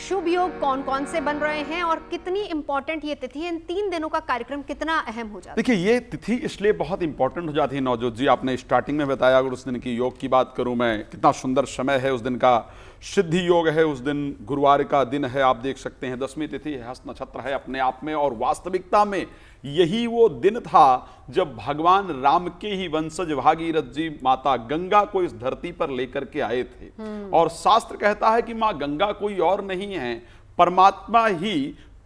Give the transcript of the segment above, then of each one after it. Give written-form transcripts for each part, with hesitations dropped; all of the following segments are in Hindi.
शुभ योग कौन कौन से बन रहे हैं और कितनी इंपॉर्टेंट ये तिथि है, इन 3 दिनों का कार्यक्रम कितना अहम हो जाता है? देखिए, ये तिथि इसलिए बहुत इंपॉर्टेंट हो जाती है नवजोत जी, आपने स्टार्टिंग में बताया। अगर उस दिन की योग की बात करूं मैं, कितना सुंदर समय है उस दिन का, सिद्धि योग है उस दिन, गुरुवार का दिन है, आप देख सकते हैं 10वीं तिथि है, हस्त नक्षत्र है अपने आप में। और वास्तविकता में यही वो दिन था जब भगवान राम के ही वंशज भागीरथ जी माता गंगा को इस धरती पर लेकर के आए थे। और शास्त्र कहता है कि मां गंगा कोई और नहीं है, परमात्मा ही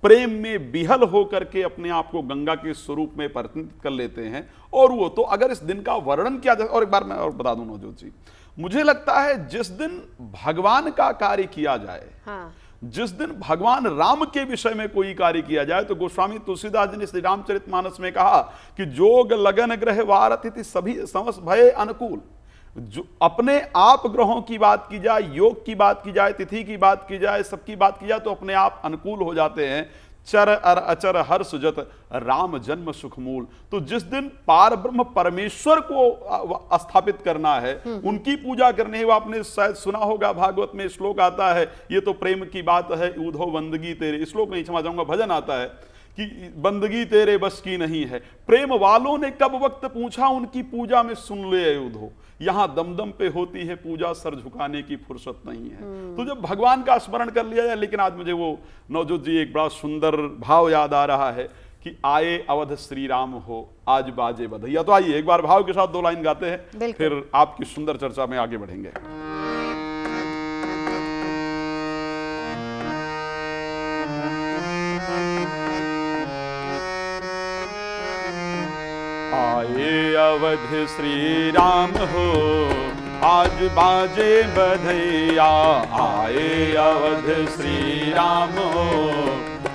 प्रेम में विहल होकर के अपने आप को गंगा के स्वरूप में परिणत कर लेते हैं। और वो तो अगर इस दिन का वर्णन किया जाए, और एक बार मैं और बता दूं नवजोत जी, मुझे लगता है जिस दिन भगवान का कार्य किया जाए, हाँ। जिस दिन भगवान राम के विषय में कोई कार्य किया जाए, तो गोस्वामी तुलसीदास जी ने श्री रामचरितमानस में कहा कि जोग लगन ग्रह वारति सभी समस भय अनुकूल। जो अपने आप ग्रहों की बात की जाए, योग की बात की जाए, तिथि की बात की जाए, सबकी बात की जाए, तो अपने आप अनुकूल हो जाते हैं। चर अर अचर हर सुजत राम जन्म सुख मूल। तो जिस दिन पार ब्रह्म परमेश्वर को स्थापित करना है, उनकी पूजा करनी है, वो आपने शायद सुना होगा, भागवत में श्लोक आता है, ये तो प्रेम की बात है, ऊधो बंदगी तेरे, श्लोक नहीं क्षमा चाहूंगा, भजन आता है कि बंदगी तेरे बस की नहीं है। प्रेम वालों ने कब वक्त पूछा, उनकी पूजा में सुन ले अयोधो। यहां दमदम पे होती है पूजा, सर झुकाने की फुर्सत नहीं है। तो जब भगवान का स्मरण कर लिया जाए, लेकिन आज मुझे वो नवजोत जी एक बड़ा सुंदर भाव याद आ रहा है कि आए अवध श्री राम हो, आज बाजे बधैया। तो आइए एक बार भाव के साथ 2 लाइन गाते हैं, फिर आपकी सुंदर चर्चा में आगे बढ़ेंगे। आए अवध श्री राम हो, आज बाजे बधैया। आए अवध श्री राम हो,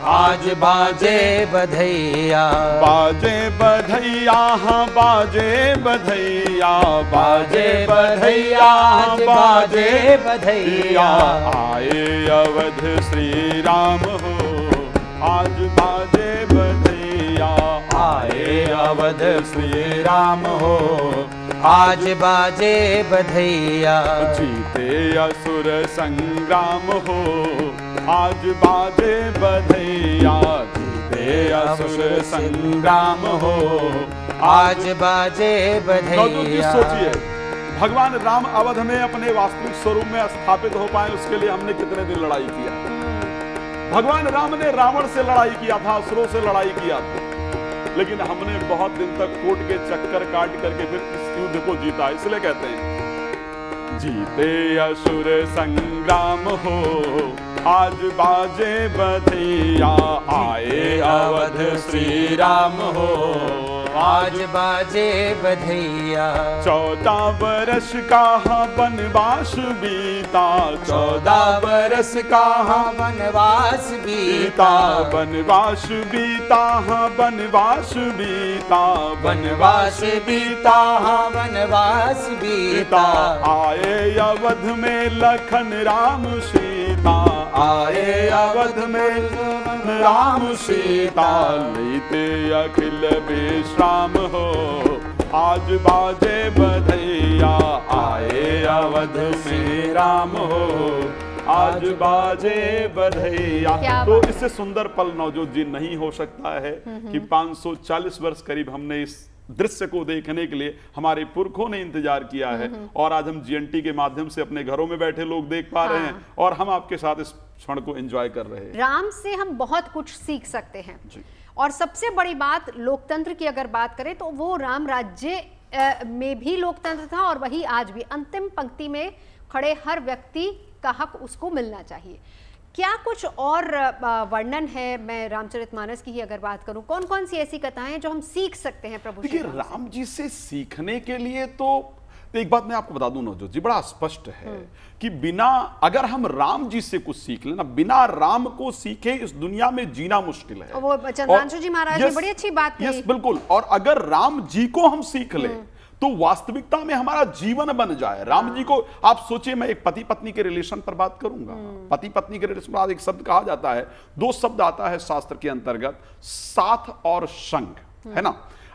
आज बाजे बधैया। बाजे बधैया, हाँ बाजे बधैया, बाजे बधैया, बाजे बधैया। आए अवध श्री राम हो, आज बाजे बधैया। आए अवध श्री राम हो, आज बाजे बधैया। जीते असुर संग्राम हो, आज बाजे बधैया। जीते असुर संग्राम हो, आज बाजे बधैया। सोचिए, भगवान राम अवध में अपने वास्तविक स्वरूप में स्थापित हो पाए, उसके लिए हमने कितने दिन लड़ाई किया। भगवान राम ने रावण से लड़ाई किया था, असुरों से लड़ाई किया था, लेकिन हमने बहुत दिन तक कोर्ट के चक्कर काट करके फिर इस युद्ध को जीता। इसलिए कहते हैं जीते असुर संग्राम हो, आज बाजे बधैया। आए अवध श्री राम हो, आज बाजे बधैया। 14 बरस का वनवास बीता, 14 बरस का वनवास बीता। वनवास बीता, हाँ वनवास बीता, वनवास बीता, हाँ वनवास बीता। आए अवध में लखन राम सीता। आए अवध में राम सीता। लेते अखिल विश्राम हो, आज बाजे बधैया। आए अवध में राम हो, आज बाजे बधैया। तो इससे सुंदर पल नवजोत जी नहीं हो सकता है कि 540 वर्ष करीब हमने इस दृश्य को देखने के लिए हमारे पुरखों ने इंतजार किया है, और आज हम जीएनटी के माध्यम से अपने घरों में बैठे लोग देख पा रहे हैं, और हम आपके साथ इस क्षण को एंजॉय कर रहे हैं। राम से हम बहुत कुछ सीख सकते हैं जी। और सबसे बड़ी बात, लोकतंत्र की अगर बात करें तो वो राम राज्य में भी लोकतंत्र था, और वही आज भी अंतिम पंक्ति में खड़े हर व्यक्ति का हक उसको मिलना चाहिए। क्या कुछ और वर्णन है? मैं रामचरितमानस की ही अगर बात करूं, कौन कौन सी ऐसी कथाएं हैं जो हम सीख सकते हैं प्रभु श्री राम से? राम जी से सीखने के लिए तो एक बात मैं आपको बता दूं नवजोत जी, बड़ा स्पष्ट है कि बिना, अगर हम राम जी से कुछ सीख लेना, बिना राम को सीखे इस दुनिया में जीना मुश्किल है। वो चंद्रांशु जी महाराज ने बड़ी अच्छी बात कही। यस बिल्कुल। और अगर राम जी को हम सीख ले तो वास्तविकता में हमारा जीवन बन जाए। राम जी को आप सोचिए, मैं एक पति पत्नी के रिलेशन पर बात करूंगा। पति पत्नी के रिलेशन पर एक शब्द कहा जाता है, 2 शब्द आता है शास्त्र के अंतर्गत, साथ और संग, है ना।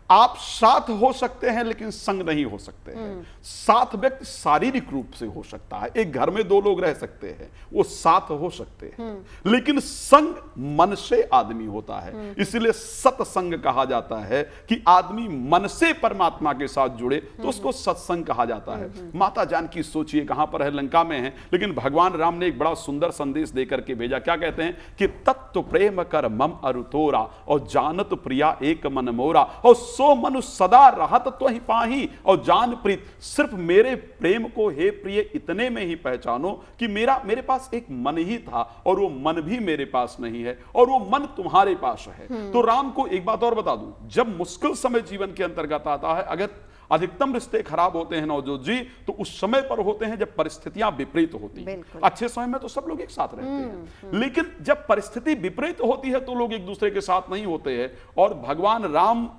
आप साथ हो सकते हैं लेकिन संग नहीं हो सकते हैं। साथ व्यक्ति शारीरिक रूप से हो सकता है, एक घर में दो लोग रह सकते हैं, वो साथ हो सकते हैं, लेकिन संग मन से आदमी होता है। इसलिए सत्संग कहा जाता है कि आदमी मन से परमात्मा के साथ जुड़े तो उसको सत्संग कहा जाता है। माता जानकी सोचिए कहां पर है, लंका में है, लेकिन भगवान राम ने एक बड़ा सुंदर संदेश देकर के भेजा। क्या कहते हैं कि तत्व प्रेम कर मम अरुतोरा और जानत प्रिया एक मन मोरा और सो मनुष्य सदा रहत तो ही पाही और जान प्रीत। सिर्फ मेरे प्रेम को हे प्रिय इतने में ही पहचानो कि मेरे पास एक मन ही था और वो मन भी मेरे पास नहीं है और वो मन तुम्हारे पास है। तो राम को एक बात और बता दूं, जब मुश्किल समय जीवन के अंतर्गत आता है, अगर अधिकतम रिश्ते खराब होते हैं नवजोत जी, तो उस समय पर होते हैं जब परिस्थितियां विपरीत होती हैं। अच्छे समय में तो सब लोग एक साथ रहते हैं, लेकिन जब परिस्थिति विपरीत होती है तो लोग एक दूसरे के साथ नहीं होते हैं। और भगवान राम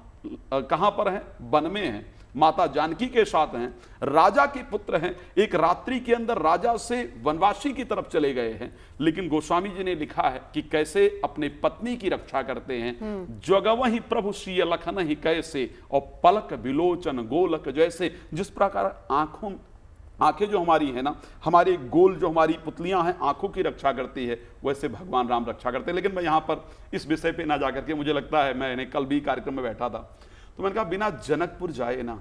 कहां पर हैं? वन में हैं, माता जानकी के साथ हैं, राजा के पुत्र हैं। एक रात्रि के अंदर राजा से वनवासी की तरफ चले गए हैं, लेकिन गोस्वामी जी ने लिखा है कि कैसे अपने पत्नी की रक्षा करते हैं। जगवहि प्रभु सिय लखन ही कैसे और पलक विलोचन गोलक जैसे। जिस प्रकार आंखें जो हमारी है ना, हमारे गोल जो हमारी पुतलियां हैं, आंखों की रक्षा करती है, वैसे भगवान राम रक्षा करते हैं। लेकिन मैं यहां पर इस विषय पे ना जाकर के, मुझे लगता है, मैंने कल भी कार्यक्रम में बैठा था तो मैंने कहा बिना जनकपुर जाए ना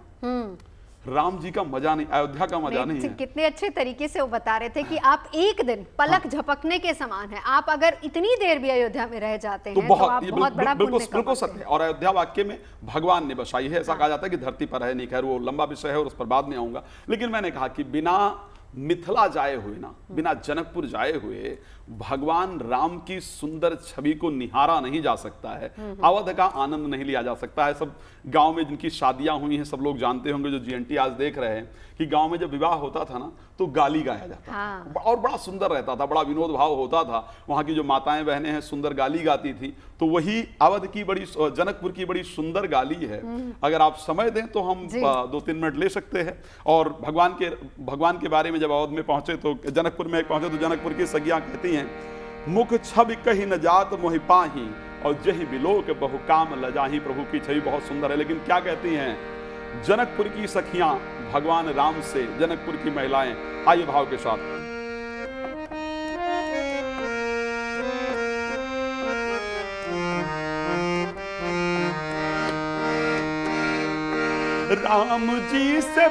राम जी का मजा नहीं, अयोध्या का मजा नहीं है। कितने अच्छे तरीके से वो बता रहे थे कि आप एक दिन पलक झपकने के समान है, आप अगर इतनी देर भी अयोध्या में रह जाते हैं तो आप बहुत बड़ा पुण्य बिल्कुल सत्य है। और अयोध्या वाक्य में भगवान ने बसाई है, ऐसा कहा जाता है कि धरती पर है नहीं। खैर वो लंबा विषय है और उस पर बाद में आऊंगा। लेकिन मैंने कहा कि बिना मिथिला जाए हुए ना, बिना जनकपुर जाए हुए भगवान राम की सुंदर छवि को निहारा नहीं जा सकता है, अवध का आनंद नहीं लिया जा सकता है। सब गांव में जिनकी शादियां हुई हैं, सब लोग जानते होंगे, जो जीएनटी आज देख रहे हैं, कि गांव में जब विवाह होता था ना तो गाली गाया जाता था और बड़ा सुंदर रहता था, बड़ा विनोद भाव होता था। वहां की जो माताएं बहनें हैं सुंदर गाली गाती थी, तो वही अवध की बड़ी, जनकपुर की बड़ी सुंदर गाली है। अगर आप समय दें तो हम 2-3 मिनट ले सकते हैं। और भगवान के बारे में जब अवध में पहुंचे तो जनकपुर में पहुंचे तो जनकपुर की सगियां कहती हैं, मुख छवि कही न जात मोहि पाही और जही बिलोक बहु काम लजाही। प्रभु की छवि बहुत सुंदर है, लेकिन क्या कहती हैं जनकपुर की सखियां भगवान राम से, जनकपुर की महिलाएं? आइए भाव के साथ। राम जी से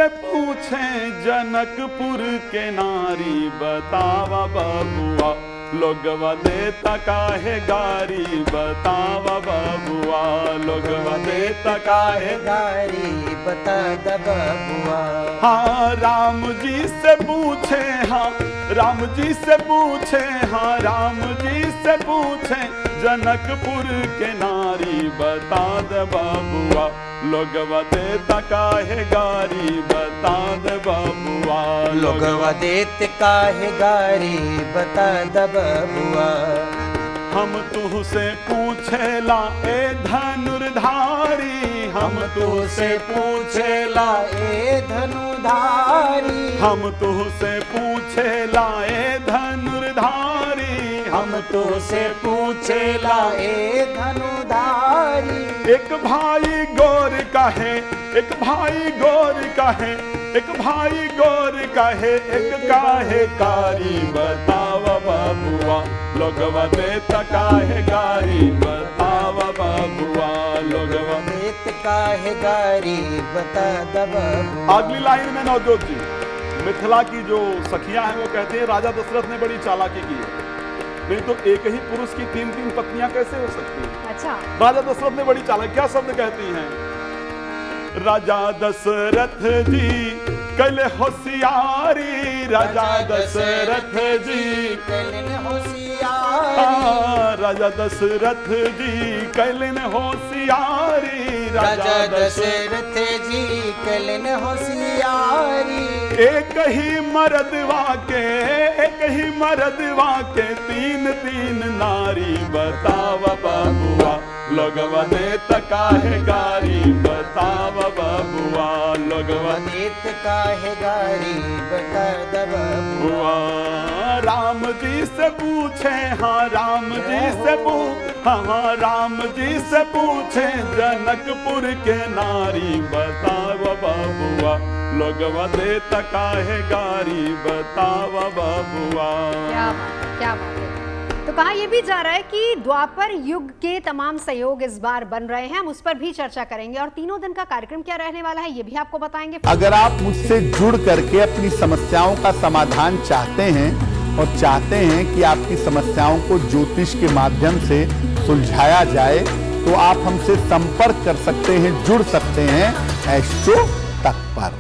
पूछे जनकपुर के नारी, बतावा बबुआ लोगवा देता काहे गारी, बतावा बबुआ लोगवा देता काहे गारी, बता द बबुआ। हाँ राम जी से पूछे, हाँ राम जी से पूछे, हाँ राम जी से पूछे जनकपुर के नारी, बता द बबुआ लोगवा देता काहे गारी, बता द बबुआ लोगवा देत काहे गारी, बता द बबुआ। हम तुझसे पूछेला ए धनुर्धारी, हम तुझसे पूछेला ए धनुधारी, हम तुझसे पूछेला ए धनुर्धारी, हम तुझसे पूछेला ए धनुधारी। एक भाई गौर का है, एक भाई गौर का है, एक भाई गौर का है, एक काहे कारी, बतावा बबुआ लोगवा देता काहे गारी, बतावा बबुआ लोगवा देत काहे गारी, बता द बबुआ। अगली लाइन में नवजोत जी, मिथिला की जो सखियां हैं वो कहते हैं राजा दशरथ ने बड़ी चालाकी की है, नहीं तो एक ही पुरुष की 3-3 पत्नियां कैसे हो सकती हैं? अच्छा, राजा दशरथ ने बड़ी चालाकी, क्या शब्द कहती हैं? राजा दशरथ जी कैले होशियारी, राजा दशरथ जी कैले होशियारी, राजा दशरथ जी कैले होशियारी, राजा दशरथ जी कैले होशियारी। एक ही मर्दवा के, एक ही मर्दवा के 3-3 नारी, बतावा बबुआ लोगवा देता काहे गारी, बतावा बबुआ लोगवा देत काहे गारी, बता द बबुआ। राम जी से पूछे, हाँ राम जी से हाँ राम जी से पूछे जनकपुर के नारी, बतावा बाबुआ लोगवा देता काहे गारी, बतावा बाबुआ। क्या बात है, क्या बात है। तो कहा यह भी जा रहा है कि द्वापर युग के तमाम सहयोग इस बार बन रहे हैं, हम उस पर भी चर्चा करेंगे और तीनों दिन का कार्यक्रम क्या रहने वाला है ये भी आपको बताएंगे। अगर आप मुझसे जुड़ करके अपनी समस्याओं का समाधान चाहते हैं और चाहते हैं कि आपकी समस्याओं को ज्योतिष के माध्यम से सुलझाया जाए, तो आप हमसे संपर्क कर सकते हैं, जुड़ सकते हैं एस्ट्रो तक पर।